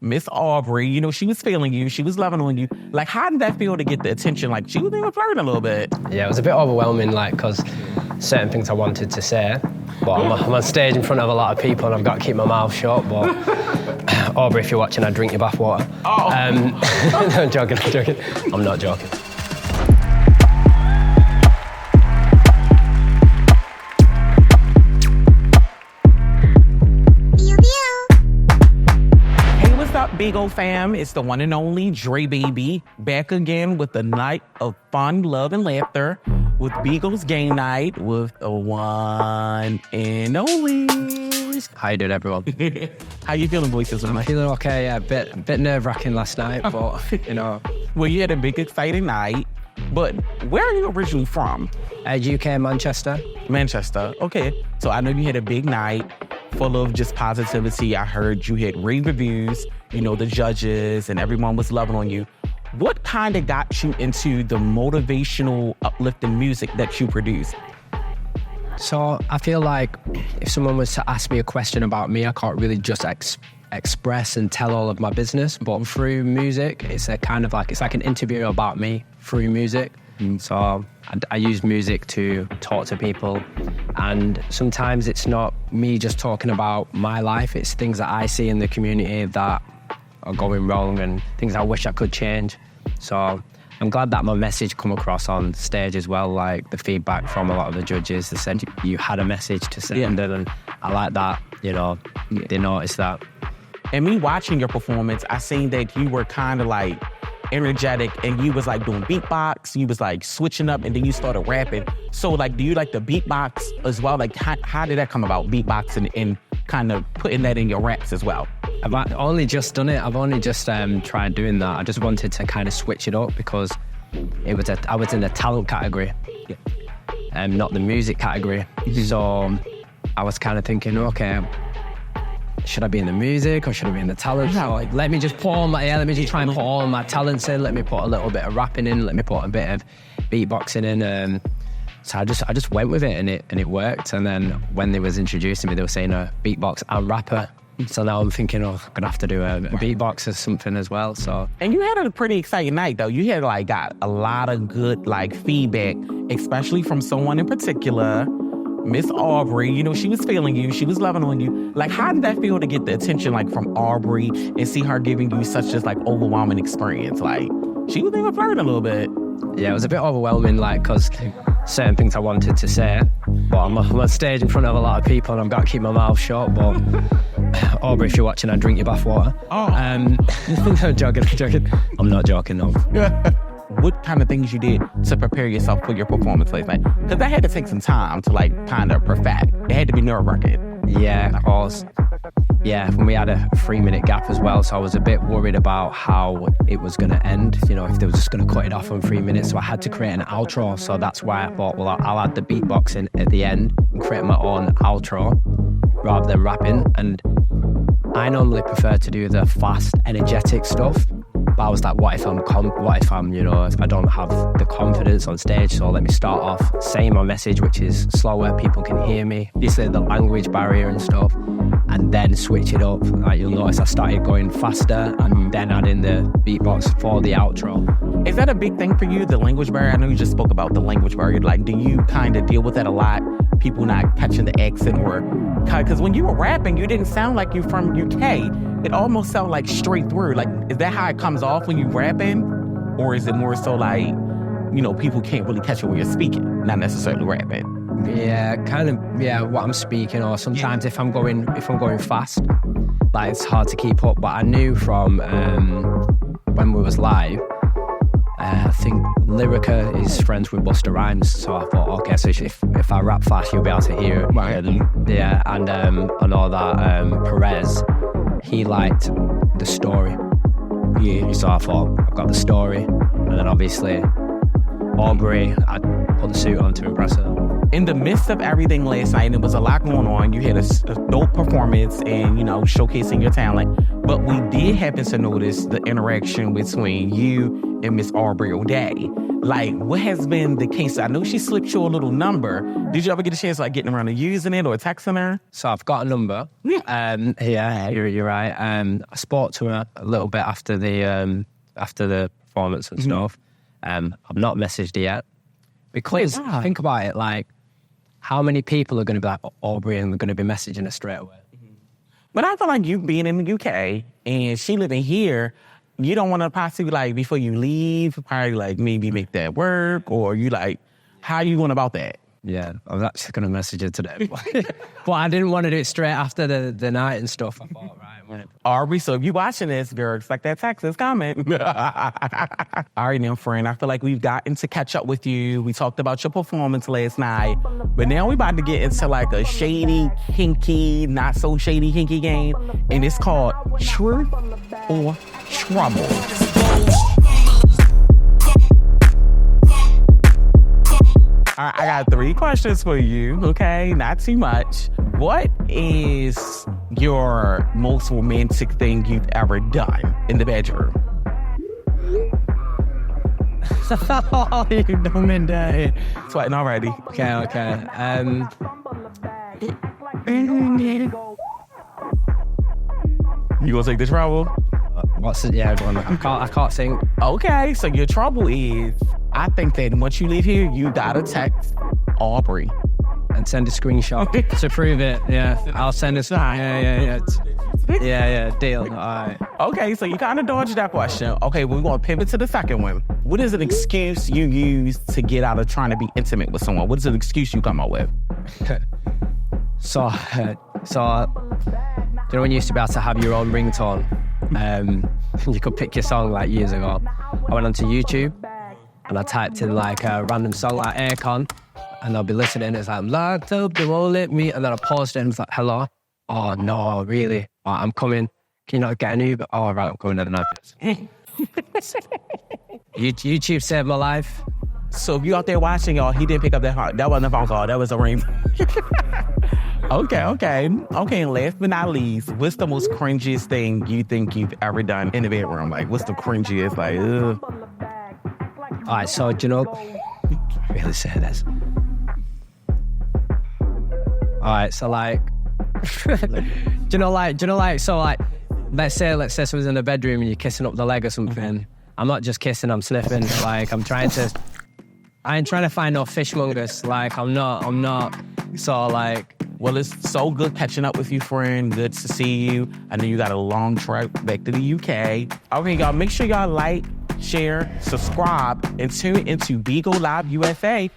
Miss Aubrey, you know, she was feeling you. She was loving on you. Like, how did that feel to get the attention? Like, she was even flirting a little bit. Yeah, it was a bit overwhelming, like, because certain things I wanted to say, but I'm on stage in front of a lot of people and I've got to keep my mouth shut, but Aubrey, if you're watching, I'd drink your bathwater. Oh. No, I'm joking. I'm not joking. BIGO fam, it's the one and only Dre Baby, back again with a night of fun, love, and laughter with BIGO's Game Night with the one and only. How you doing, everyone? How you feeling, Voices1? I'm feeling okay, yeah. Bit nerve-wracking last night, but, you know. Well, you had a big, exciting night, but where are you originally from? UK, Manchester. Manchester, okay. So I know you had a big night full of just positivity. I heard you had rave reviews, you know, the judges and everyone was loving on you. What kind of got you into the motivational, uplifting music that you produce? So I feel like if someone was to ask me a question about me, I can't really just express and tell all of my business, but through music, it's like an interview about me through music. So I use music to talk to people, and sometimes it's not me just talking about my life, it's things that I see in the community that are going wrong and things I wish I could change. So I'm glad that my message come across on stage as well, like the feedback from a lot of the judges. They said you had a message to send, and I like that, you know, they noticed that. And me watching your performance, I seen that you were kind of like energetic and you was like doing beatbox, you was like switching up and then you started rapping. So like, do you like the beatbox as well? Like how did that come about, beatboxing and kind of putting that in your raps as well? I've only just done it. I've only just tried doing that. I just wanted to kind of switch it up because I was in the talent category, not the music category. So I was kind of thinking, okay, should I be in the music or should I be in the talent? So like, let me just try and put all my talents in. Let me put a little bit of rapping in. Let me put a bit of beatboxing in. So I just went with it and it worked. And then when they was introducing me, they were saying a beatbox and rapper. So now I'm thinking, I'm gonna have to do a beatbox or something as well. So. And you had a pretty exciting night though. You had like got a lot of good like feedback, especially from someone in particular. Miss Aubrey, you know, she was feeling you. She was loving on you. Like, how did that feel to get the attention, like, from Aubrey and see her giving you such just, like, overwhelming experience? Like, she was even flirting a little bit. Yeah, it was a bit overwhelming, like, because certain things I wanted to say, but I'm on stage in front of a lot of people and I've got to keep my mouth shut, but Aubrey, if you're watching, I'd drink your bathwater. No, joking. I'm not joking, no. What kind of things you did to prepare yourself for your performance last night? Because that had to take some time to like kind of perfect. It had to be nerve-wracking. Yeah, of course. Yeah, when we had a 3-minute gap as well, so I was a bit worried about how it was going to end, you know, if they were just going to cut it off on 3 minutes. So I had to create an outro. So that's why I thought, well, I'll add the beatboxing at the end and create my own outro rather than rapping. And I normally prefer to do the fast, energetic stuff. But I was like, what if I'm, you know, if I don't have the confidence on stage? So let me start off saying my message, which is slower, people can hear me. Obviously the language barrier and stuff, and then switch it up. Like you'll notice I started going faster and then adding the beatbox for the outro. Is that a big thing for you, the language barrier? I know you just spoke about the language barrier. Like, do you kind of deal with that a lot? People not catching the accent or... Because when you were rapping, you didn't sound like you're from UK. It almost sounded like straight through. Like, is that how it comes off when you're rapping? Or is it more so like, you know, people can't really catch it when you're speaking, not necessarily rapping? Yeah, kind of, yeah, what I'm speaking, or sometimes if I'm going fast, like it's hard to keep up. But I knew from when we was live, I think Lyrica is friends with Busta Rhymes, so I thought, okay, so if I rap fast, you'll be able to hear it. Right. Yeah, and I know that Perez, he liked the story. Yeah. So I thought, I've got the story, and then obviously Aubrey, I put the suit on to impress her. In the midst of everything last night, and it was a lot going on, you had a dope performance and, you know, showcasing your talent. But we did happen to notice the interaction between you and Miss Aubrey O'day. Like, what has been the case? I know she slipped you a little number. Did you ever get a chance like getting around to using it or texting her? So I've got a number. Yeah, you're right. I spoke to her a little bit after the performance and stuff. I've not messaged her yet. Because think about it, like, how many people are going to be like Aubrey and they're going to be messaging her straight away? But I feel like you being in the UK and she living here, you don't want to possibly, like, before you leave, probably, like, maybe make that work, or you, like, how are you going about that? Yeah, I was actually going to message her today. But I didn't want to do it straight after the night and stuff. I thought, right. Aubrey, so if you watching this, girl, it's like that text is coming. All right, now, friend, I feel like we've gotten to catch up with you. We talked about your performance last night, but now we're about to get into like a shady, kinky, not so shady, kinky game, and it's called Truth or Trouble. All right, I got 3 questions for you, okay? Not too much. What is your most romantic thing you've ever done in the bedroom? You've done me day. Sweating already. Okay. You gonna take the trouble? What's it? Yeah, go on. I can't sing. Okay, so your trouble is, I think that once you leave here, you gotta text Aubrey. And send a screenshot to prove it. Yeah, I'll send a sign. Yeah, deal. All right. Okay, so you kind of dodged that question. Okay, we're going to pivot to the second one. What is an excuse you use to get out of trying to be intimate with someone? What is an excuse you come up with? So, you know when you used to be able to have your own ringtone? You could pick your song like years ago. I went onto YouTube and I typed in like a random song like Aircon, and I'll be listening and it's like, I'm locked up, they won't let me. And then I paused it and it's like, hello? Oh, no, really? Oh, I'm coming. Can you not get an Uber? Oh, right, I'm coming in the night. YouTube saved my life. So if you out there watching, y'all, he didn't pick up that phone. That wasn't a phone call. That was a ring. Okay. And last but not least, what's the most cringiest thing you think you've ever done in the bedroom? Like, what's the cringiest? Like, ugh. All right, so, do you know, really say this. All right, so like, do you know, like, so like, let's say someone's in the bedroom and you're kissing up the leg or something. I'm not just kissing, I'm sniffing. Like, I ain't trying to find no fishmongers. Like, I'm not. So like, well, it's so good catching up with you, friend. Good to see you. I know you got a long trip back to the UK. Okay, y'all, make sure y'all like, share, subscribe, and tune into BIGO Live USA.